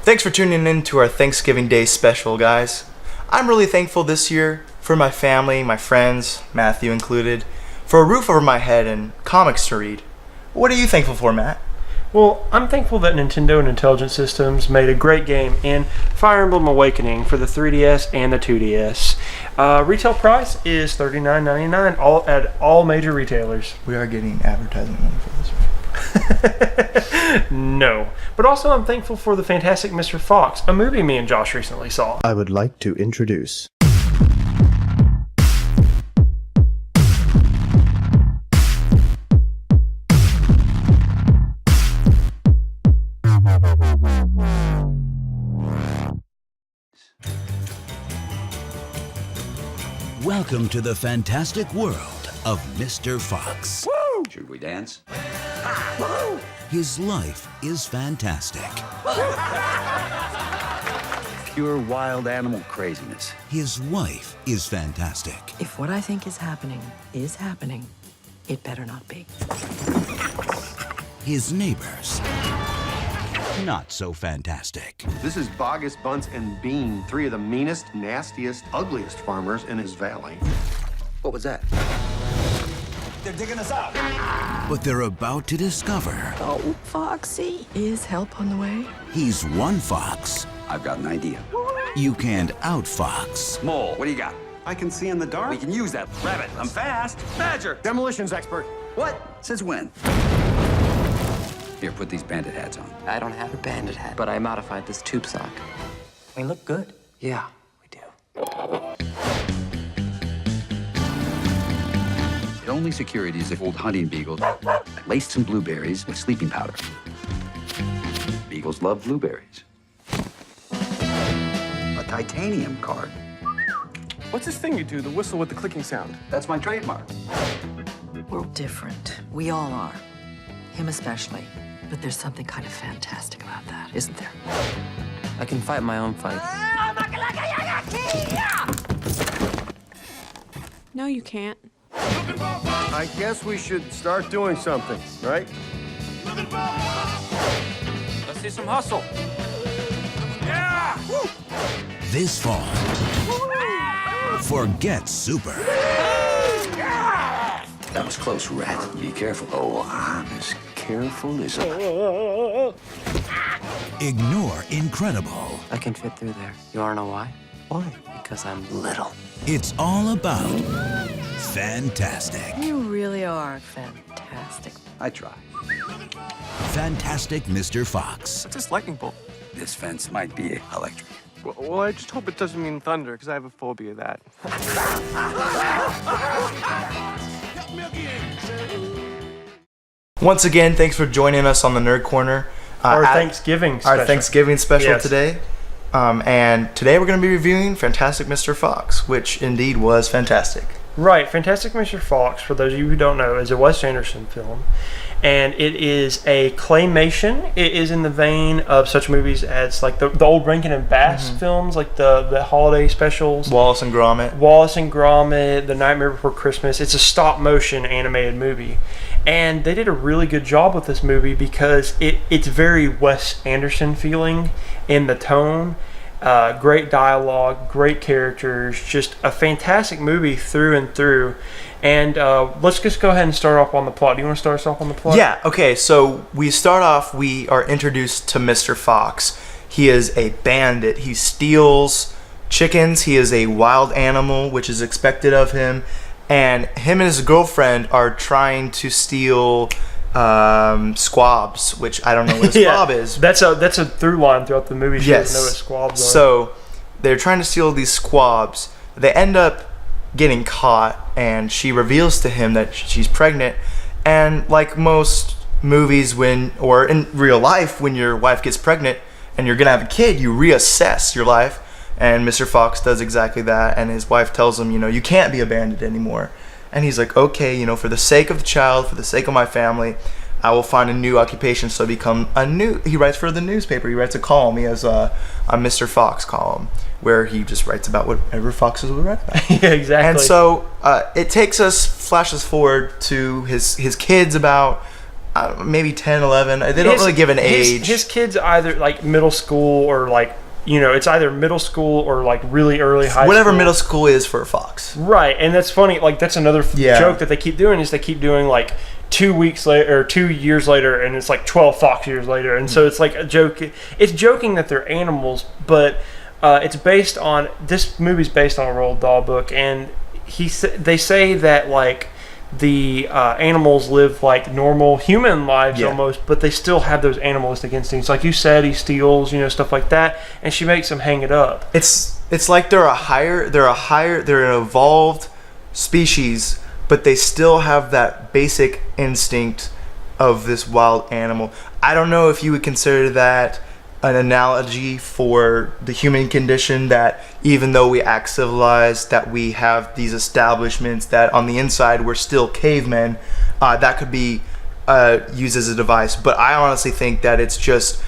Thanks for tuning in to our Thanksgiving Day special, guys. I'm really thankful this year for my family, my friends, Matthew included, for a roof over my head and comics to read. What are you thankful for, Matt? Well, I'm thankful that Nintendo and Intelligent Systems made a great game in Fire Emblem Awakening for the 3DS and the 2DS. Retail price is $39.99 at all major retailers. We are getting advertising money for this, right? No. But also I'm thankful for The Fantastic Mr. Fox, a movie me and Josh recently saw. I would like to introduce... Welcome to the fantastic world of Mr. Fox. Woo! Should we dance? Woo! His life is fantastic. Pure wild animal craziness. His wife is fantastic. If what I think is happening, it better not be. His neighbors, not so fantastic. This is Bogus, Bunce, and Bean, three of the meanest, nastiest, ugliest farmers in his valley. What was that? They're digging us out. But they're about to discover... Oh, Foxy. Is help on the way? He's one fox I've got an idea. you can't outfox. Mole, what do you got? I can see in the dark. We can use that. Rabbit, I'm fast. Badger. Demolitions expert. What? Since when? Here, put these bandit hats on. I don't have a bandit hat, but I modified this tube sock. We look good. Yeah, we do. The only security is an old hunting beagle laced some blueberries with sleeping powder. Beagles love blueberries. A titanium card. What's this thing you do, the whistle with the clicking sound? That's my trademark. We're different. We all are. Him especially. But there's something kind of fantastic about that, isn't there? I can fight my own fight. No, you can't. I guess we should start doing something, right? Let's see some hustle. Yeah! Woo! This fall, forget Super. That was close, rat. Be careful. Oh, I'm as careful as a... Ignore Incredible. I can fit through there. You wanna know why? Why? Because I'm little. It's all about fantastic. You really are fantastic. I try. Fantastic Mr. Fox. What's this lightning bolt? This fence might be electric. Well, I just hope it doesn't mean thunder, because I have a phobia of that. Once again, thanks for joining us on the Nerd Corner. Our Thanksgiving special. Yes. Today. And today we're going to be reviewing Fantastic Mr. Fox, which indeed was fantastic. Right, Fantastic Mr. Fox, for those of you who don't know, is a Wes Anderson film. And it is a claymation. It is in the vein of such movies as like the old Rankin and Bass films, like the holiday specials. Wallace and Gromit, The Nightmare Before Christmas. It's a stop motion animated movie. And they did a really good job with this movie because it's very Wes Anderson feeling in the tone. Great dialogue, great characters, just a fantastic movie through and through. And let's just go ahead and start off on the plot. Do you want to start us off on the plot? Yeah, okay, so we are introduced to Mr. Fox. He is a bandit. He steals chickens. He is a wild animal, which is expected of him. And him and his girlfriend are trying to steal squabs, which I don't know what a squab is. That's a through line throughout the movie. She doesn't know what squabs are. So they're trying to steal these squabs. They end up getting caught, and she reveals to him that she's pregnant. And like most movies, or in real life, when your wife gets pregnant and you're gonna have a kid, you reassess your life. And Mr. Fox does exactly that, and his wife tells him, you can't be a bandit anymore. And he's like, okay, for the sake of the child, for the sake of my family, I will find a new occupation. So he writes for the newspaper. He writes a column. He has a Mr. Fox column where he just writes about whatever foxes would write about. Yeah, exactly. And so it flashes forward to his kids about maybe 10, 11. They don't really give an age. His kids either like middle school or like, it's either middle school or like really early high Whatever school. middle school is for Fox. Right, and that's funny. Like that's another joke that they keep doing is they keep doing like 2 weeks later or 2 years later, and it's like 12 Fox years later, and so it's like a joke. It's joking that they're animals, but it's based on this movie's based on a Roald Dahl book, and they say that like the animals live like normal human lives almost, but they still have those animalistic instincts. Like you said, he steals, stuff like that, and she makes him hang it up. It's like they're an evolved species, but they still have that basic instinct of this wild animal. I don't know if you would consider that an analogy for the human condition, that even though we act civilized, that we have these establishments that on the inside we're still cavemen. That could be used as a device, but I honestly think that it's just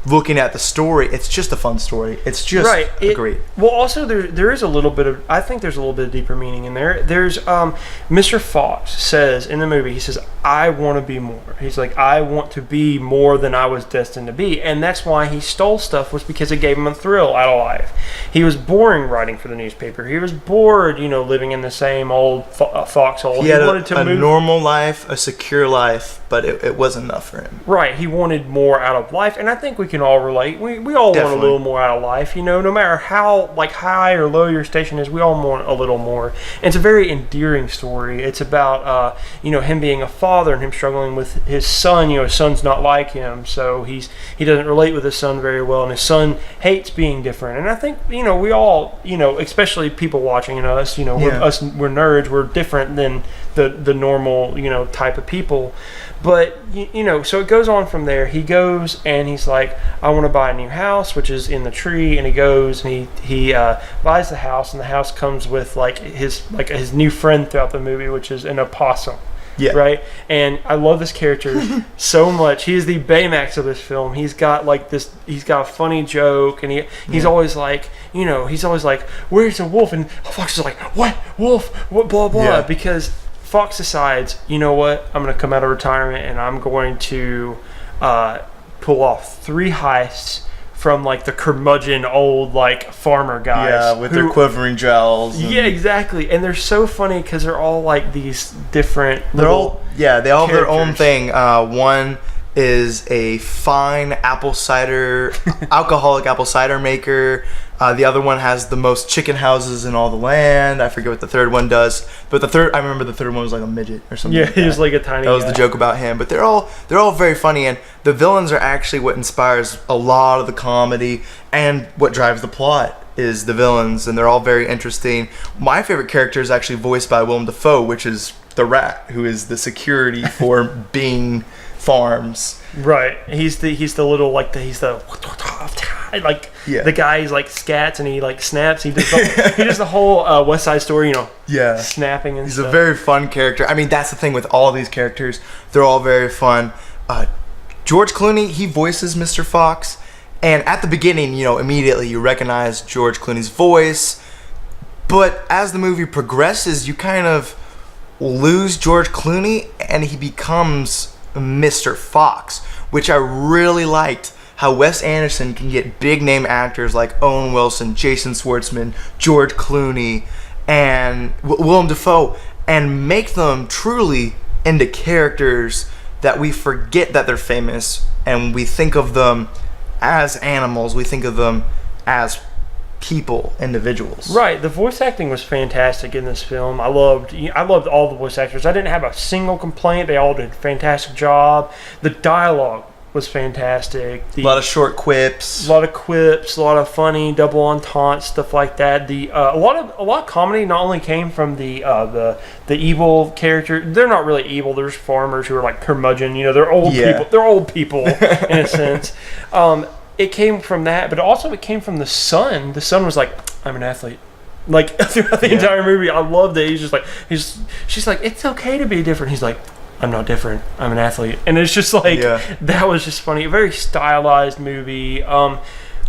looking at the story, it's just a fun story. It's just great. Well, also there is a little bit of, I think there's a little bit of deeper meaning in there. There's Mr. Fox says in the movie, he says, I want to be more. He's like, I want to be more than I was destined to be, and that's why he stole stuff, was because it gave him a thrill out of life. He was boring writing for the newspaper. He was bored, living in the same old foxhole. He had a normal life, a secure life, but it wasn't enough for him. Right. He wanted more out of life, and I think we can all relate. We all want a little more out of life, no matter how like high or low your station is, we all want a little more. And it's a very endearing story. It's about him being a father and him struggling with his son. His son's not like him, so he doesn't relate with his son very well, and his son hates being different. And I think we all, especially people watching us, we're nerds, we're different than the normal type of people. But so it goes on from there. He goes and he's like, I want to buy a new house, which is in the tree. And he goes and he buys the house, and the house comes with his new friend throughout the movie, which is an opossum. Yeah. Right. And I love this character so much. He is the Baymax of this film. He's got he's got a funny joke, and he's always like, he's always like, where's the wolf? And Fox is like, what wolf? What blah blah? Yeah. Because Fox decides, you know what? I'm going to come out of retirement and I'm going to pull off 3 heists from like the curmudgeon old like farmer guys. Yeah, with their quivering jowls. Yeah, exactly. And they're so funny because they're all like these different. They all have their own thing. One is a fine alcoholic apple cider maker. The other one has the most chicken houses in all the land. I forget what the third one does, but I remember the third one was like a midget or something. Yeah, he was like a tiny. That was the joke about him. But they're all very funny, and the villains are actually what inspires a lot of the comedy, and what drives the plot is the villains, and they're all very interesting. My favorite character is actually voiced by Willem Dafoe, which is the rat, who is the security for Bing Farms. Right. He's the little like the guy who's like scats and he like snaps. He does the whole West Side Story, snapping and stuff. He's a very fun character. I mean, that's the thing with all these characters. They're all very fun. George Clooney, he voices Mr. Fox, and at the beginning, immediately you recognize George Clooney's voice, but as the movie progresses, you kind of lose George Clooney and he becomes Mr. Fox, which I really liked. How Wes Anderson can get big name actors like Owen Wilson, Jason Schwartzman, George Clooney, and Willem Dafoe, and make them truly into characters that we forget that they're famous, and we think of them as animals. We think of them as people, individuals. Right. The voice acting was fantastic in this film. I loved all the voice actors. I didn't have a single complaint. They all did a fantastic job. The dialogue was fantastic. A lot of short quips. A lot of funny double entendre stuff like that. A lot of comedy not only came from the evil character. They're not really evil. They're just farmers who are like curmudgeon. They're old people. They're old people in a sense. It came from that, but also it came from the son. The son was like, I'm an athlete. Like throughout the entire movie, I loved it. He's just like, she's like, it's okay to be different. He's like, I'm not different. I'm an athlete. And it's just like, that was just funny. A very stylized movie.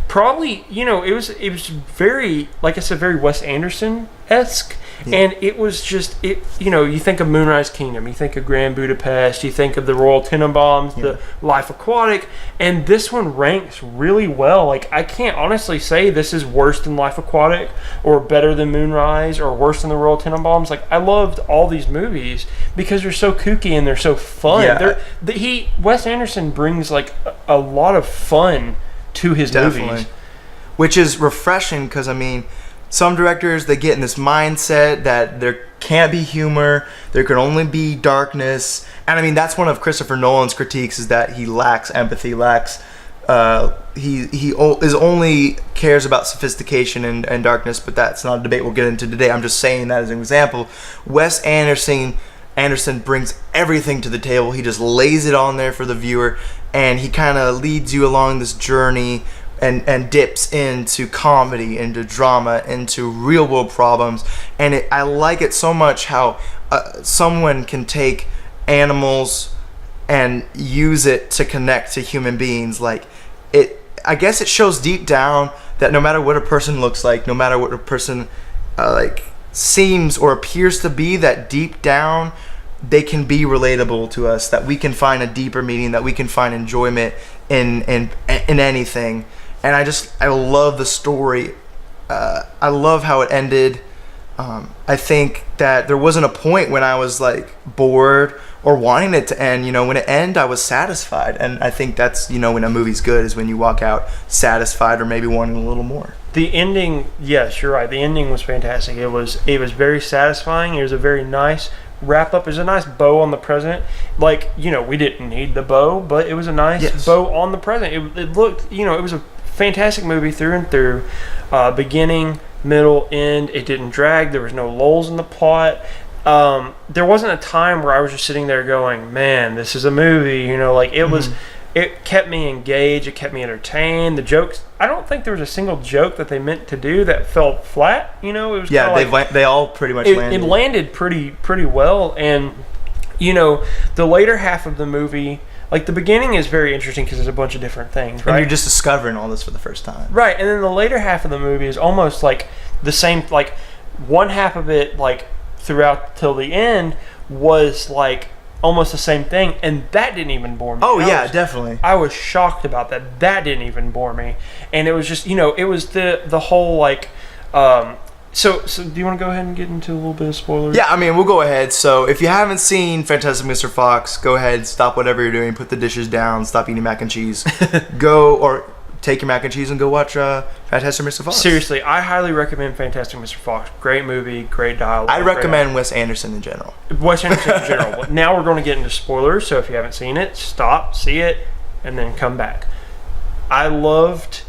Probably, it was very, like I said, very Wes Anderson-esque. And it was just, you think of Moonrise Kingdom, you think of Grand Budapest, you think of the Royal Tenenbaums, the Life Aquatic, and this one ranks really well. Like, I can't honestly say this is worse than Life Aquatic or better than Moonrise or worse than the Royal Tenenbaums. Like, I loved all these movies because they're so kooky and they're so fun. Yeah. Wes Anderson brings like a lot of fun to his movies, which is refreshing because I mean, some directors, they get in this mindset that there can't be humor, there can only be darkness, and I mean that's one of Christopher Nolan's critiques, is that he lacks empathy, he only cares about sophistication and darkness, but that's not a debate we'll get into today. I'm just saying that as an example. Wes Anderson brings everything to the table. He just lays it on there for the viewer, and he kind of leads you along this journey and dips into comedy, into drama, into real world problems. And I like it so much how someone can take animals and use it to connect to human beings. Like, I guess it shows deep down that no matter what a person looks like, no matter what a person seems or appears to be, that deep down they can be relatable to us, that we can find a deeper meaning, that we can find enjoyment in anything. And I love the story. I love how it ended. I think that there wasn't a point when I was like bored or wanting it to end. When it ended, I was satisfied. And I think that's, when a movie's good, is when you walk out satisfied or maybe wanting a little more. The ending, yes, you're right. The ending was fantastic. It was very satisfying. It was a very nice wrap up. It was a nice bow on the present. Like, we didn't need the bow, but it was a nice bow on the present. It looked, it was a fantastic movie through and through. Beginning, middle, end. It didn't drag. There was no lulls in the plot. There wasn't a time where I was just sitting there going, man, this is a movie. It kept me engaged. It kept me entertained. The jokes, I don't think there was a single joke that they meant to do that felt flat. It was they all pretty much landed. It landed pretty well. And the later half of the movie, like the beginning is very interesting because there's a bunch of different things, right? And you're just discovering all this for the first time, right? And then the later half of the movie is almost like the same. Like one half of it, like throughout till the end, was like almost the same thing, and that didn't even bore me. Definitely. I was shocked about that. That didn't even bore me, and it was just it was the whole like. So do you want to go ahead and get into a little bit of spoilers? Yeah, I mean, we'll go ahead. So if you haven't seen Fantastic Mr. Fox, go ahead, stop whatever you're doing, put the dishes down, stop eating mac and cheese, or take your mac and cheese and go watch Fantastic Mr. Fox. Seriously, I highly recommend Fantastic Mr. Fox. Great movie, great dialogue. I recommend Wes Anderson in general. Wes Anderson in general. Now we're going to get into spoilers, so if you haven't seen it, stop, see it, and then come back. I loved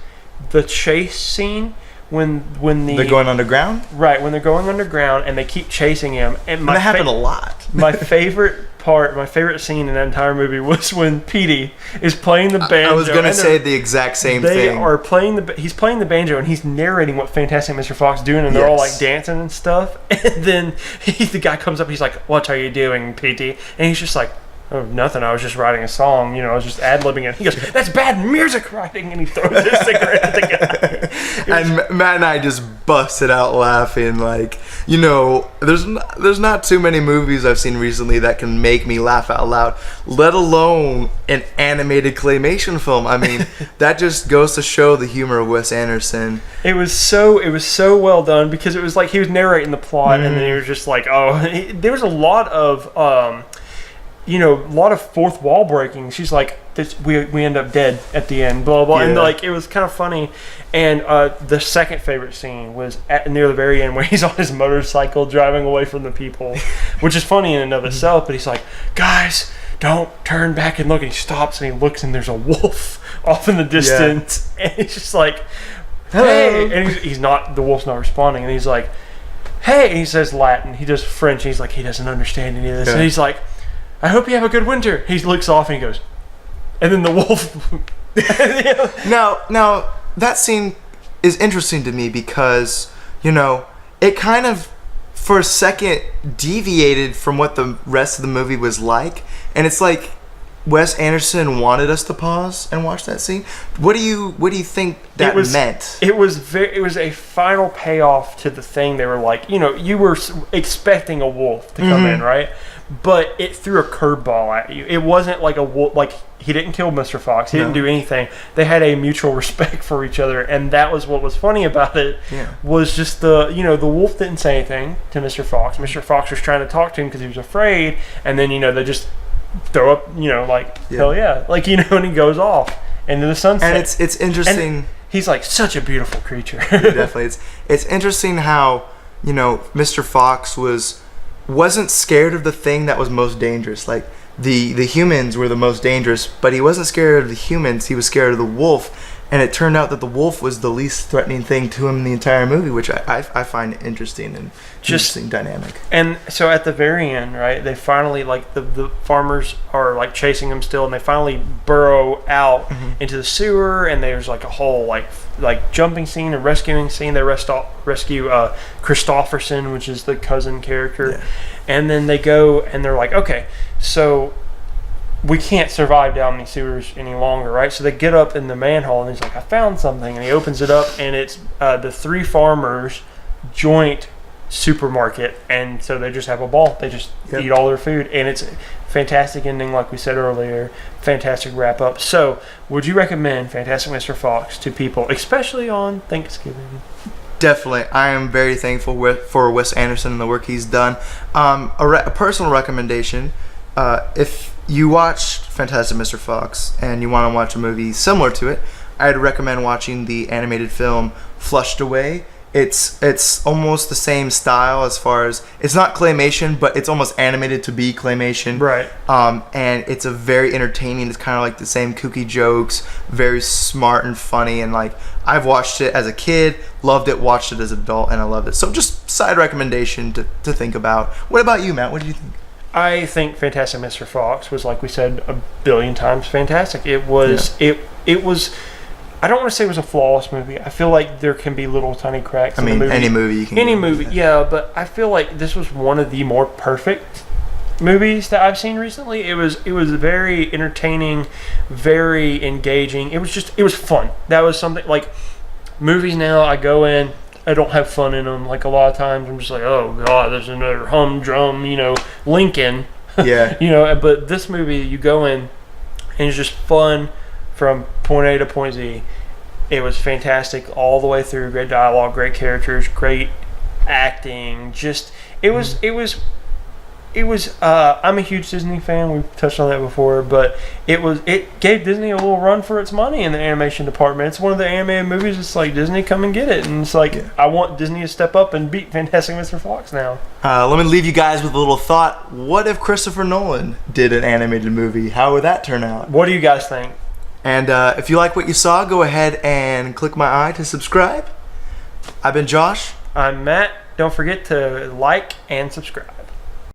the chase scene when they're going underground. Right, when they're going underground and they keep chasing him. And that happened a lot. My favorite scene in that entire movie was when Petey is playing the banjo. I was going to say the exact same thing. He's playing the banjo and he's narrating what Fantastic Mr. Fox is doing, and they're all like dancing and stuff. And then the guy comes up, he's like, "What are you doing, Petey?" And he's just like, "Oh, nothing. I was just writing a song. I was just ad-libbing it." He goes, "That's bad music writing," and he throws his cigarette at the guy. And Matt and I just busted out laughing. Like, there's not too many movies I've seen recently that can make me laugh out loud, let alone an animated claymation film. I mean, that just goes to show the humor of Wes Anderson. It was so well done because it was like he was narrating the plot, and then he was just like, there was a lot of a lot of fourth wall breaking. She's like, we end up dead at the end, blah blah. And like, it was kind of funny. And the second favorite scene was near the very end, where he's on his motorcycle driving away from the people, which is funny in and of itself. But he's like, "Guys, don't turn back and look." And he stops and he looks, and there's a wolf off in the distance, and he's just like, "Hey!" And he's not. The wolf's not responding, and he's like, "Hey!" And he says Latin. He does French. And he's like, he doesn't understand any of this, and he's like, "I hope you have a good winter." He looks off and he goes, and then the wolf. Now that scene is interesting to me because it kind of for a second deviated from what the rest of the movie was like, and it's like Wes Anderson wanted us to pause and watch that scene. What do you think that meant? It was a final payoff to the thing. They were like, you were expecting a wolf to come in, right? But it threw a curveball at you. It wasn't like a wolf. Like, he didn't kill Mr. Fox. He didn't do anything. They had a mutual respect for each other, and that was what was funny about it. Yeah. Was just the wolf didn't say anything to Mr. Fox. Mr. Fox was trying to talk to him because he was afraid, and then they just throw up, hell yeah, and he goes off into the sunset. And it's interesting. And he's like such a beautiful creature. Definitely, it's interesting how Mr. Fox wasn't scared of the thing that was most dangerous. Like the humans were the most dangerous, but he wasn't scared of the humans. He was scared of the wolf. And it turned out that the wolf was the least threatening thing to him in the entire movie, which I find interesting and interesting dynamic. And so at the very end, right, they finally, the farmers are, chasing him still, and they finally burrow out into the sewer, and there's, a whole, jumping scene and rescuing scene. They rescue Christopherson, which is the cousin character. Yeah. And then they go, and they're like, okay, so we can't survive down these sewers any longer, right? So they get up in the manhole, and he's like, I found something. And he opens it up, and it's the three farmers' joint supermarket. And so they just have a ball. They just eat all their food. And it's a fantastic ending, like we said earlier. Fantastic wrap-up. So would you recommend Fantastic Mr. Fox to people, especially on Thanksgiving? Definitely. I am very thankful for Wes Anderson and the work he's done. A personal recommendation, if you watched Fantastic Mr. Fox and you want to watch a movie similar to it, I'd recommend watching the animated film Flushed Away. It's almost the same style as far as, it's not claymation, but it's almost animated to be claymation. Right. And it's a very entertaining, it's kind of like the same kooky jokes, very smart and funny, and I've watched it as a kid, loved it, watched it as an adult, and I loved it. So just side recommendation to think about. What about you, Matt? What do you think? I think Fantastic Mr. Fox was, like we said, a billion times fantastic. It was, it was, I don't want to say it was a flawless movie. I feel like there can be little tiny cracks in the movie. Any movie you can Any movie, yeah, but I feel like this was one of the more perfect movies that I've seen recently. It was very entertaining, very engaging. It was fun. That was something, movies now, I go in, I don't have fun in them. A lot of times I'm just like, oh god, there's another humdrum, Lincoln. Yeah. But this movie, you go in and it's just fun from point A to point Z. It was fantastic all the way through. Great dialogue, great characters, great acting. It was I'm a huge Disney fan. We've touched on that before, but it gave Disney a little run for its money in the animation department. It's one of the animated movies. It's like, Disney, come and get it. And it's like, I want Disney to step up and beat Fantastic Mr. Fox now. Let me leave you guys with a little thought. What if Christopher Nolan did an animated movie? How would that turn out? What do you guys think? And if you like what you saw, go ahead and click my eye to subscribe. I've been Josh. I'm Matt. Don't forget to like and subscribe.